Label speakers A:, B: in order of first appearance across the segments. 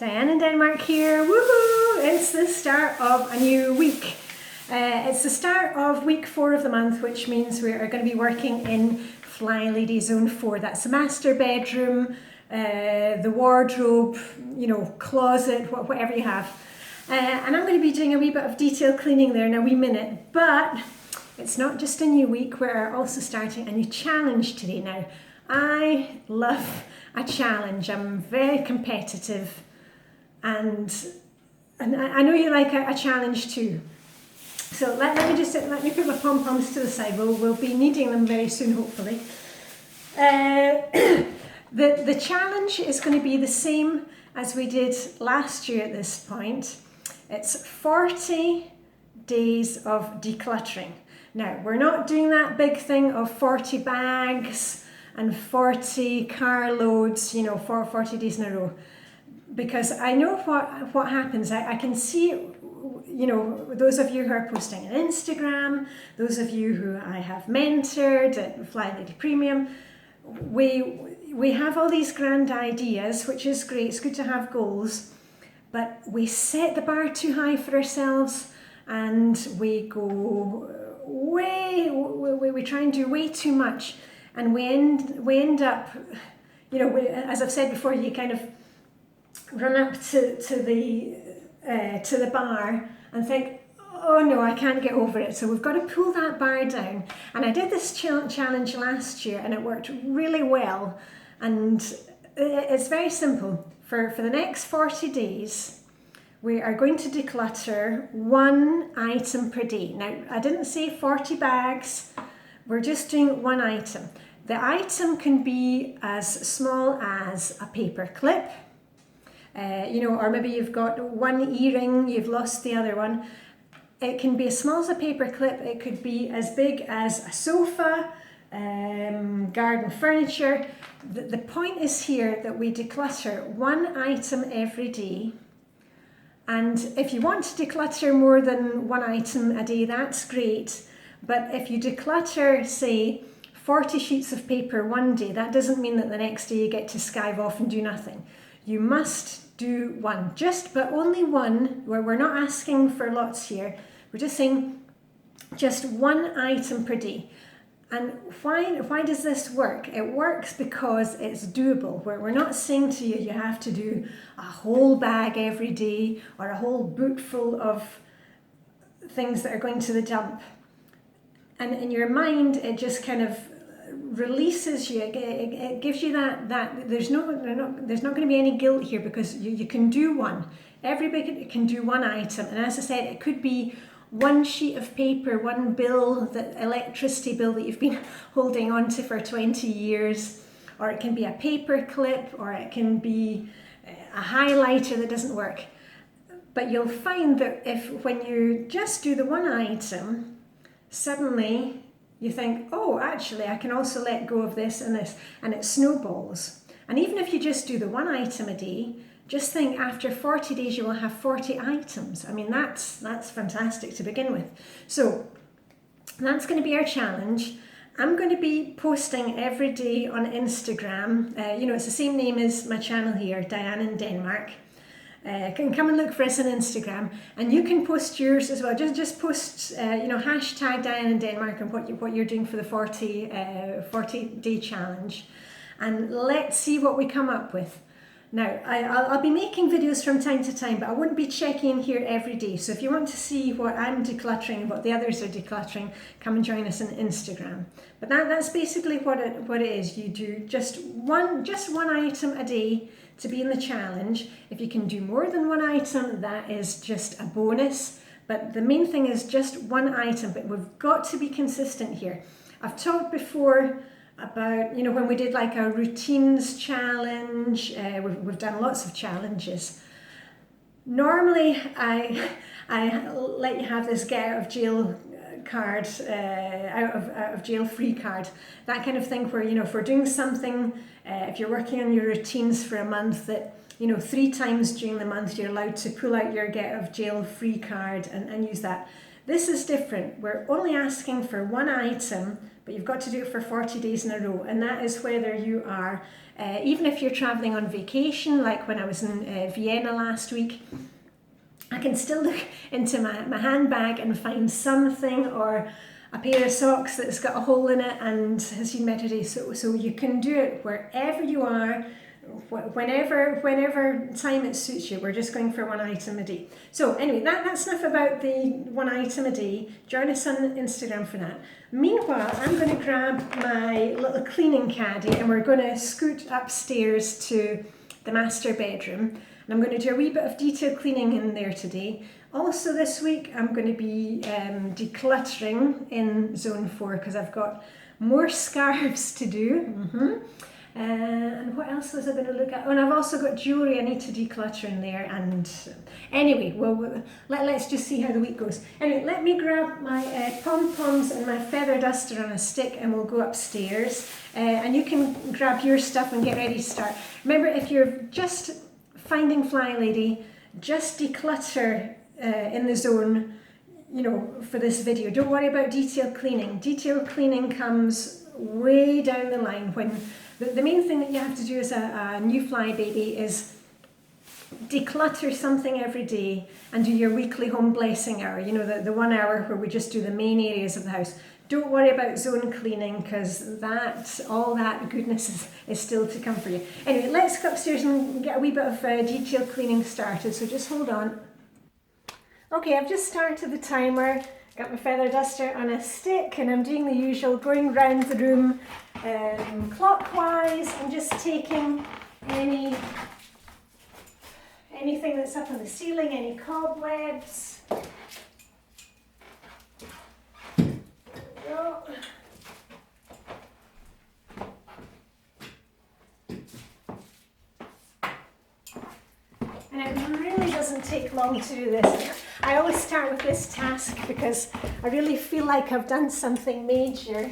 A: Diane in Denmark here. Woohoo! It's the start of a new week. It's the start of week 4 of the month, which means we are going to be working in Flylady Zone 4. That's the master bedroom, the wardrobe, closet, whatever you have. And I'm going to be doing a wee bit of detail cleaning there in a wee minute. But it's not just a new week, we're also starting a new challenge today. Now, I love a challenge. I'm very competitive, and I know you like a challenge too. So let me put my pom-poms to the side. We'll be needing them very soon, hopefully. The challenge is going to be the same as we did last year at this point. It's 40 days of decluttering. Now, we're not doing that big thing of 40 bags and 40 car loads, for 40 days in a row. Because I know what happens. I can see, those of you who are posting on Instagram, those of you who I have mentored at Flylady Premium, we have all these grand ideas, which is great. It's good to have goals, but we set the bar too high for ourselves, and we go we try and do way too much, and we end up, as I've said before, you kind of run up to the bar and think, oh no, I can't get over it. So we've got to pull that bar down. And I did this challenge last year, and it worked really well. And it's very simple. For the next 40 days, we are going to declutter 1 item per day. Now, I didn't say 40 bags. We're just doing 1 item. The item can be as small as a paper clip, or maybe you've got 1 earring, you've lost the other one. It can be as small as a paper clip. It could be as big as a sofa, garden furniture. The point is here that we declutter 1 item every day. And if you want to declutter more than 1 item a day, that's great. But if you declutter, say, 40 sheets of paper one day, that doesn't mean that the next day you get to skive off and do nothing. You must do 1, but only 1, where we're not asking for lots here. We're just saying just 1 item per day. And why does this work? It works because it's doable. We're not saying to you, you have to do a whole bag every day or a whole boot full of things that are going to the dump. And in your mind, it just kind of releases you. It gives you that there's not going to be any guilt here, because you can do 1. Everybody can do 1 item. And as I said, it could be 1 sheet of paper, 1 bill, that electricity bill that you've been holding on to for 20 years, or it can be a paper clip, or it can be a highlighter that doesn't work. But you'll find that when you just do the 1 item, suddenly you think, oh, actually, I can also let go of this and this, and it snowballs. And even if you just do the 1 item a day, just think after 40 days you will have 40 items. I mean, that's fantastic to begin with. So that's going to be our challenge. I'm going to be posting every day on Instagram. It's the same name as my channel here, Diane in Denmark. Can come and look for us on Instagram, and you can post yours as well. Just post, hashtag Diane in Denmark and what you're doing for the 40 day challenge, and let's see what we come up with. Now, I'll be making videos from time to time, but I wouldn't be checking in here every day. So if you want to see what I'm decluttering and what the others are decluttering, come and join us on Instagram. But that's basically what it is. You do just one item a day to be in the challenge. If you can do more than 1 item, that is just a bonus. But the main thing is just 1 item, but we've got to be consistent here. I've talked before about, when we did like a routines challenge. We've done lots of challenges. Normally, I let you have this get out of jail card, out of jail free card, that kind of thing, where, if we're doing something, if you're working on your routines for a month, that 3 times during the month you're allowed to pull out your get out of jail free card and use that. This is different. We're only asking for 1 item, but you've got to do it for 40 days in a row, and that is whether you are, even if you're traveling on vacation, like when I was in Vienna last week, I can still look into my handbag and find something, or a pair of socks that's got a hole in it and has seen better days. So you can do it wherever you are, whenever time it suits you. We're just going for one item a day. So anyway, that's enough about the one item a day. Join us on Instagram for that. Meanwhile, I'm going to grab my little cleaning caddy and we're going to scoot upstairs to the master bedroom. And I'm going to do a wee bit of detail cleaning in there today. Also this week I'm going to be decluttering in zone 4 because I've got more scarves to do. And what else was I going to look at? Oh, and I've also got jewellery I need to declutter in there. And anyway, well, let's just see how the week goes. Anyway, let me grab my pom-poms and my feather duster on a stick and we'll go upstairs. And you can grab your stuff and get ready to start. Remember, if you're just finding Flylady, just declutter in the zone, you know, for this video. Don't worry about detail cleaning. Detail cleaning comes way down the line. When the main thing that you have to do as a new fly baby is declutter something every day and do your weekly home blessing hour, you know, the 1 hour where we just do the main areas of the house. Don't worry about zone cleaning because all that goodness is still to come for you. Anyway, let's go upstairs and get a wee bit of detail cleaning started, so just hold on. Okay, I've just started the timer, got my feather duster on a stick and I'm doing the usual, going round the room clockwise and just taking anything that's up on the ceiling, any cobwebs. There we go. And it really doesn't take long to do this. I always start with this task because I really feel like I've done something major.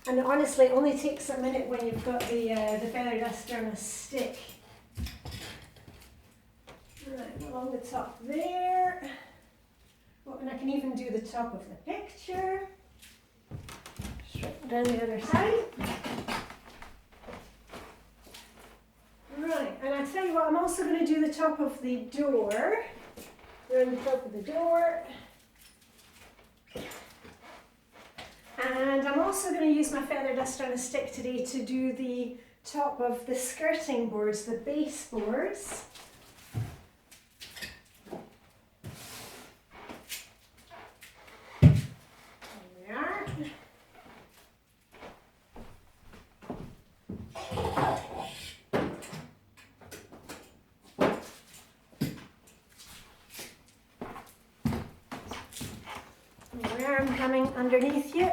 A: And honestly, it only takes a minute when you've got the feather duster on a stick. Right, along the top there. Oh, and I can even do the top of the picture. Straight down the other side. Right, and I tell you what, I'm also going to do the top of the door. Around the top of the door. And I'm also going to use my feather duster on a stick today to do the top of the skirting boards, the base boards. There we are. I'm coming underneath you.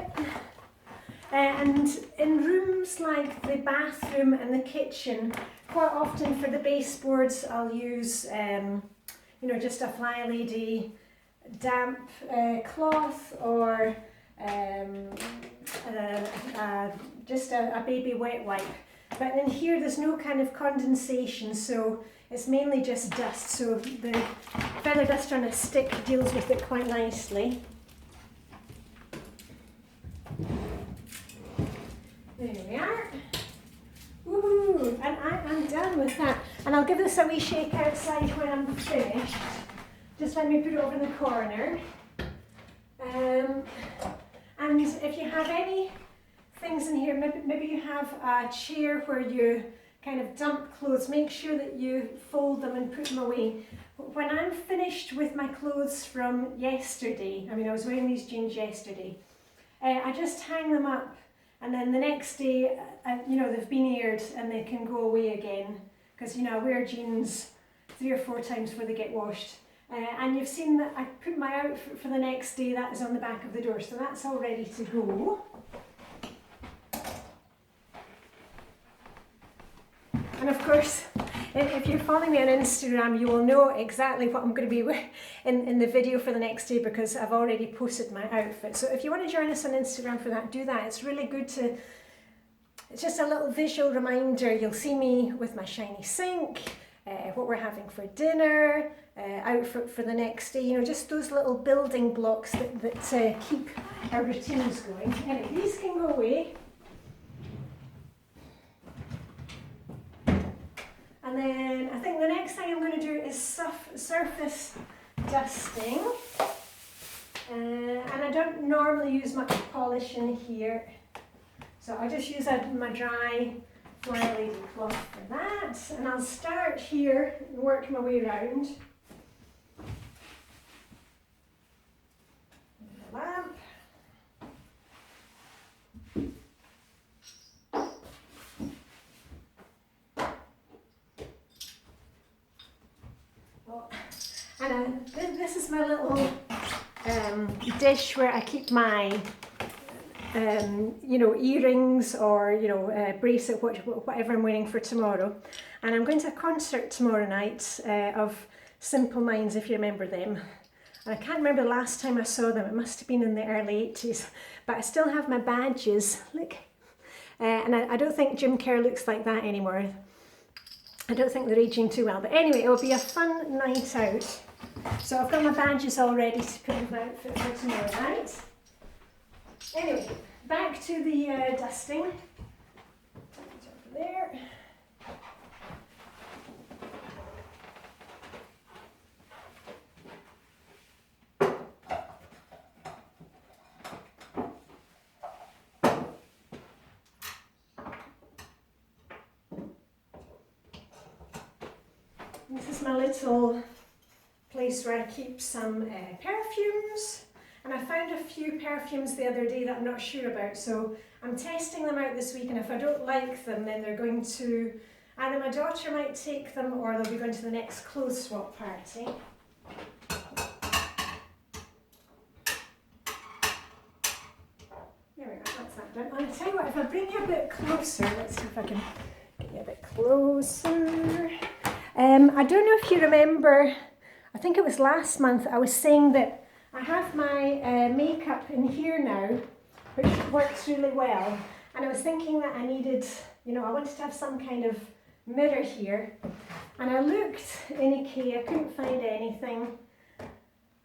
A: And in rooms like the bathroom and the kitchen, quite often for the baseboards I'll use you know, just a Flylady damp cloth or just a baby wet wipe. But in here there's no kind of condensation, so it's mainly just dust, so the feather duster on a stick deals with it quite nicely. There we are. Woohoo! And I'm done with that. And I'll give this a wee shake outside when I'm finished. Just let me put it over in the corner. And if you have any things in here, maybe you have a chair where you kind of dump clothes, make sure that you fold them and put them away. When I'm finished with my clothes from yesterday, I mean I was wearing these jeans yesterday, I just hang them up. And then the next day, you know, they've been aired and they can go away again. Because, you know, I wear jeans 3 or 4 times before they get washed. And you've seen that I put my outfit for the next day, that is on the back of the door. So that's all ready to go. And of course, if you're following me on Instagram, you will know exactly what I'm going to be wearing in the video for the next day because I've already posted my outfit. So if you want to join us on Instagram for that, do that. It's really good to, it's just a little visual reminder. You'll see me with my shiny sink, what we're having for dinner, outfit for the next day, you know, just those little building blocks that keep our routines going. Anyway, these can go away. And then I think the next thing I'm going to do is surface dusting. And I don't normally use much polish in here, so I'll just use my dry Flylady cloth for that. And I'll start here and work my way around. The lamp. Oh, and this is my little dish where I keep my you know, earrings or, you know, bracelet, whatever I'm wearing for tomorrow. And I'm going to a concert tomorrow night of Simple Minds, if you remember them. And I can't remember the last time I saw them. It must have been in the early 80s. But I still have my badges. Look. And I don't think Jim Kerr looks like that anymore. I don't think they're aging too well. But anyway, it will be a fun night out. So I've got my badges all ready to put in my outfit for tomorrow night. Anyway, back to the dusting. Over there. This is my little place where I keep some perfumes, and I found a few perfumes the other day that I'm not sure about, so I'm testing them out this week, and if I don't like them, then they're going to, either my daughter might take them or they'll be going to the next clothes swap party. There we go, that's that done. I'll tell you what, if I bring you a bit closer, let's see if I can get you a bit closer. I don't know if you remember, I think it was last month, I was saying that I have my makeup in here now, which works really well. And I was thinking that I needed, you know, I wanted to have some kind of mirror here. And I looked in IKEA, I couldn't find anything.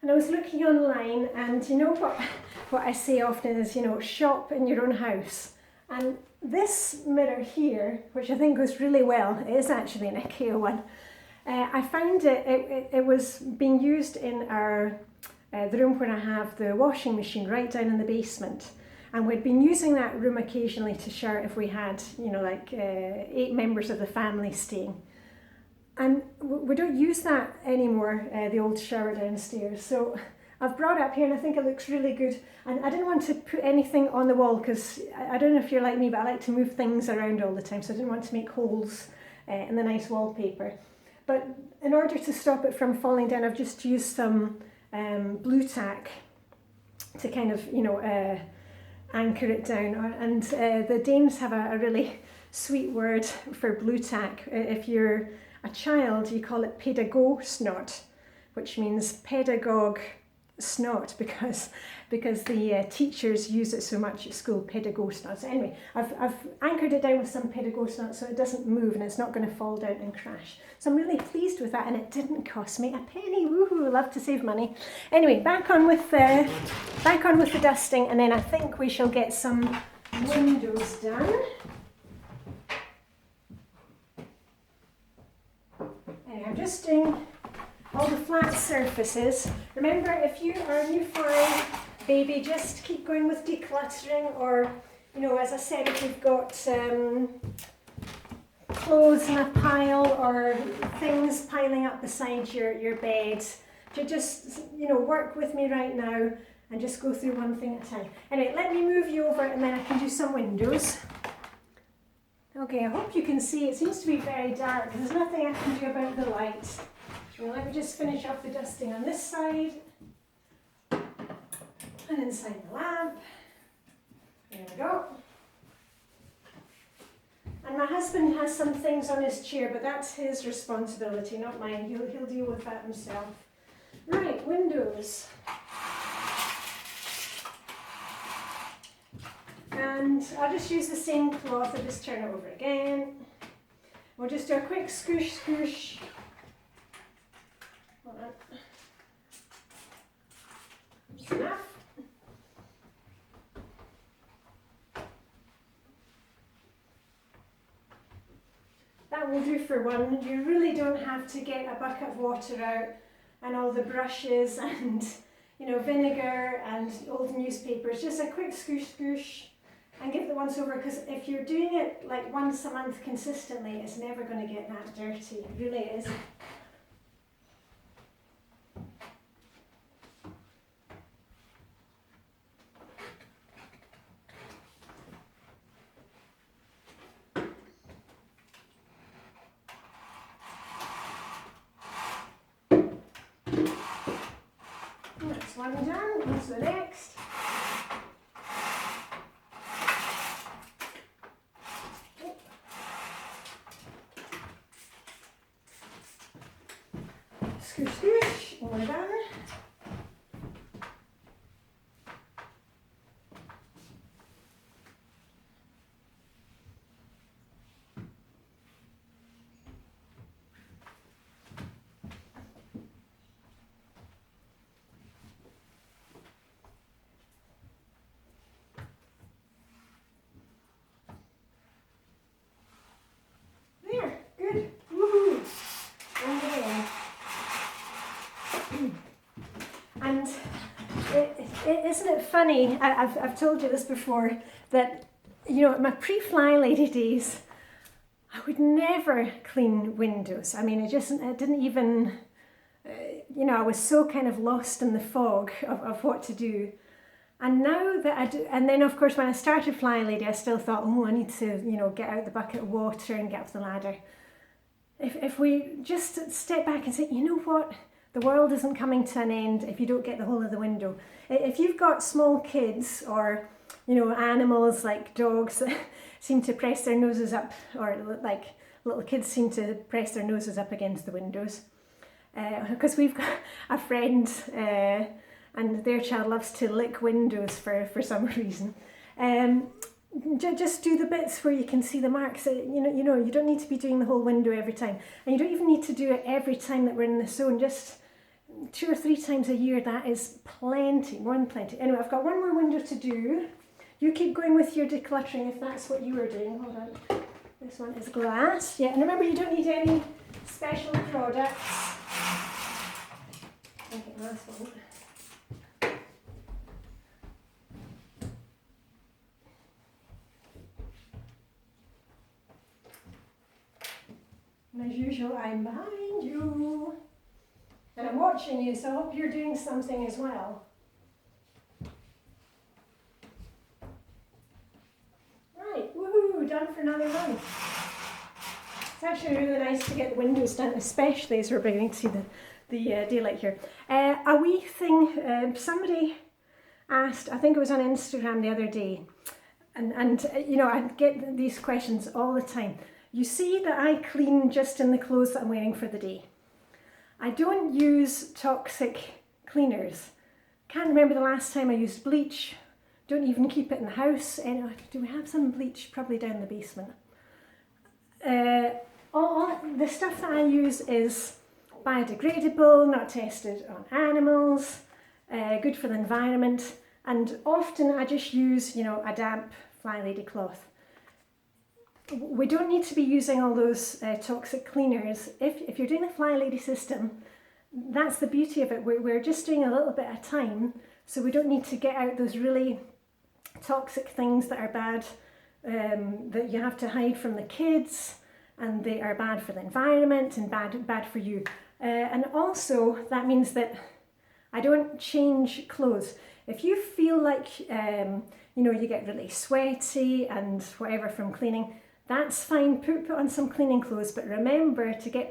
A: And I was looking online, and you know what I say often is, you know, shop in your own house. And this mirror here, which I think goes really well, it is actually an IKEA one. I found it was being used in our the room where I have the washing machine right down in the basement, and we'd been using that room occasionally to shower if we had, you know, like 8 members of the family staying. And we don't use that anymore, the old shower downstairs. So I've brought it up here, and I think it looks really good. And I didn't want to put anything on the wall because I don't know if you're like me, but I like to move things around all the time, so I didn't want to make holes in the nice wallpaper. But in order to stop it from falling down, I've just used some blue tack to kind of, you know, anchor it down. And the Danes have a really sweet word for blue tack. If you're a child, you call it pedagog-snot, which means pedagogue snot, because the teachers use it so much at school, pedagog-snot. So anyway, I've anchored it down with some pedagog-snot so it doesn't move and it's not going to fall down and crash. So I'm really pleased with that, and it didn't cost me a penny. Woohoo! Love to save money. Anyway, back on with the dusting, and then I think we shall get some windows done. Anyway, I'm just doing all the flat surfaces. Remember, if you are a new fly baby, just keep going with decluttering, or, you know, as I said, if you've got clothes in a pile or things piling up beside your bed, just, you know, work with me right now and just go through one thing at a time. Anyway, let me move you over and then I can do some windows. Okay, I hope you can see. It seems to be very dark. There's nothing I can do about the light. Well, let me just finish off the dusting on this side and inside the lamp. There we go. And my husband has some things on his chair, but that's his responsibility, not mine. He'll deal with that himself. Right, windows. And I'll just use the same cloth. I'll just turn it over again. We'll just do a quick scoosh, scoosh. Just enough. That will do for one. You really don't have to get a bucket of water out and all the brushes and, you know, vinegar and old newspapers. Just a quick scoosh, scoosh, and give it once over, because if you're doing it like once a month consistently, it's never going to get that dirty. It really is. That's one done. What's the next? Scoosh, scoosh, and we're done. There, good. Woohoo! And isn't it funny, I've told you this before, that, you know, in my pre-Flylady days, I would never clean windows. I mean, it didn't even, you know, I was so kind of lost in the fog of what to do. And now that I do, and then of course when I started Flylady, I still thought, oh, I need to, you know, get out the bucket of water and get up the ladder. If we just step back and say, you know what, the world isn't coming to an end if you don't get the whole of the window. If you've got small kids or, you know, animals like dogs that seem to press their noses up, or like little kids seem to press their noses up against the windows, because we've got a friend and their child loves to lick windows for some reason. Just do the bits where you can see the marks. You know, you don't need to be doing the whole window every time, and you don't even need to do it every time that we're in the zone. Just 2 or 3 times a year, that is plenty, more than plenty. Anyway, I've got one more window to do. You keep going with your decluttering if that's what you were doing. Hold on. This one is glass. Yeah, and remember, you don't need any special products. Okay, last one. And as usual, I'm behind you. And I'm watching you, so I hope you're doing something as well. Right, woohoo, done for another month. It's actually really nice to get the windows done, especially as we're beginning to see the daylight here. A wee thing, somebody asked, I think it was on Instagram the other day, and you know, I get these questions all the time. You see that I clean just in the clothes that I'm wearing for the day. I don't use toxic cleaners. Can't remember the last time I used bleach. Don't even keep it in the house. Anyway, do we have some bleach? Probably down in the basement. All the stuff that I use is biodegradable, not tested on animals, good for the environment, and often I just use, you know, a damp Flylady cloth. We don't need to be using all those toxic cleaners. If you're doing the Flylady system, that's the beauty of it. We're just doing a little bit at a time, so we don't need to get out those really toxic things that are bad, that you have to hide from the kids, and they are bad for the environment and bad for you. And also that means that I don't change clothes. If you feel like you know, you get really sweaty and whatever from cleaning, that's fine. Put on some cleaning clothes, but remember to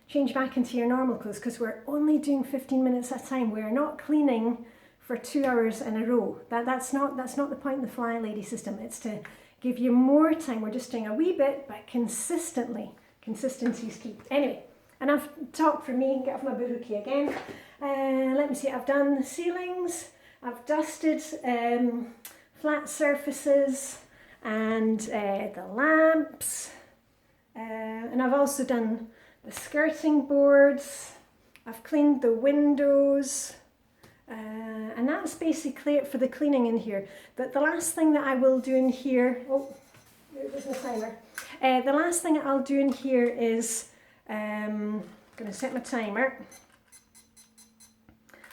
A: change back into your normal clothes, because we're only doing 15 minutes at a time. We're not cleaning for 2 hours in a row. That's not the point of the Flylady system. It's to give you more time. We're just doing a wee bit, but consistently. Consistency is key. Anyway, enough talk for me. Get off my buruki again. Let me see. I've done the ceilings. I've dusted flat surfaces and the lamps. And I've also done the skirting boards, I've cleaned the windows, and that's basically it for the cleaning in here. The last thing that I will do in here, oh, there goes my timer. The last thing I'll do in here is, I'm going to set my timer,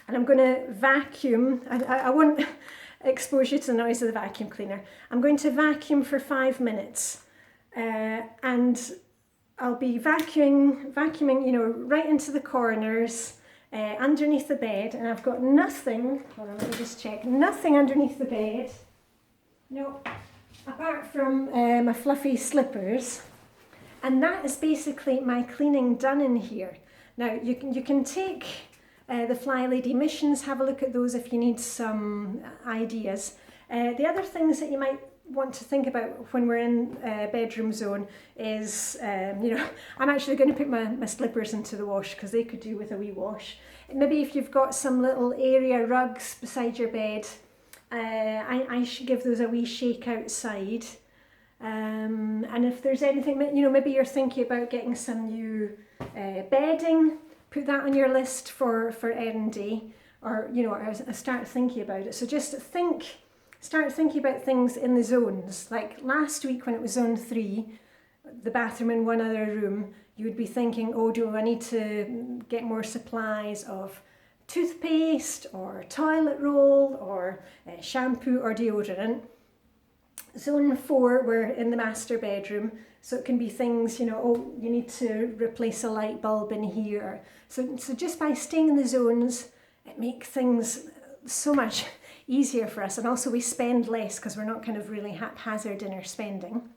A: and I'm going to vacuum. I won't expose you to the noise of the vacuum cleaner. I'm going to vacuum for 5 minutes, and I'll be vacuuming, you know, right into the corners, underneath the bed, and I've got nothing, hold on, let me just check, nothing underneath the bed, no, apart from my fluffy slippers, and that is basically my cleaning done in here. Now, you can take the Flylady missions, have a look at those if you need some ideas. The other things that you might want to think about when we're in bedroom zone is, you know, I'm actually going to put my slippers into the wash because they could do with a wee wash. Maybe if you've got some little area rugs beside your bed, I should give those a wee shake outside. And if there's anything, you know, maybe you're thinking about getting some new bedding, put that on your list for R&D, or, you know, or start thinking about it. So just start thinking about things in the zones. Like last week when it was zone 3, the bathroom in one other room, you would be thinking, oh, do I need to get more supplies of toothpaste or toilet roll or shampoo or deodorant? Zone 4, we're in the master bedroom, so it can be things, you know, oh, you need to replace a light bulb in here. So just by staying in the zones, it makes things so much easier for us, and also we spend less because we're not kind of really haphazard in our spending.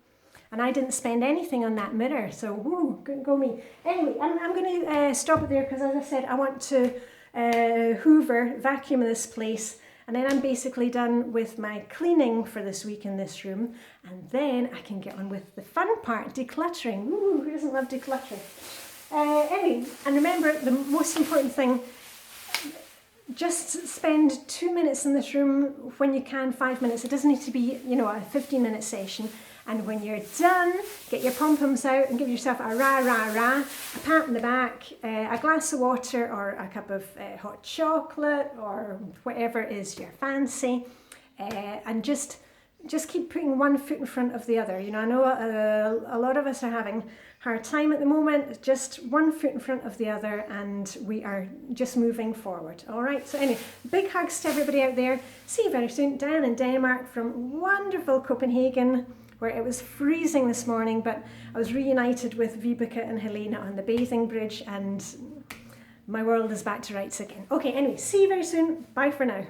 A: And I didn't spend anything on that mirror, so woo, go me. Anyway, I'm going to stop it there because, as I said, I want to hoover, vacuum this place, and then I'm basically done with my cleaning for this week in this room, and then I can get on with the fun part, decluttering. Woo, who doesn't love decluttering? Anyway, and remember, the most important thing, just spend 2 minutes in this room when you can, 5 minutes. It doesn't need to be, you know, a 15-minute session. And when you're done, get your pom-poms out and give yourself a rah, rah, rah, a pat on the back, a glass of water or a cup of hot chocolate or whatever is your fancy, and just keep putting one foot in front of the other. You know, I know a lot of us are having hard time at the moment, just one foot in front of the other, and we are just moving forward. All right, so anyway, big hugs to everybody out there. See you very soon. Diane in Denmark from wonderful Copenhagen, where it was freezing this morning, but I was reunited with Vibeke and Helena on the bathing bridge, and my world is back to rights again. Okay, anyway, see you very soon. Bye for now.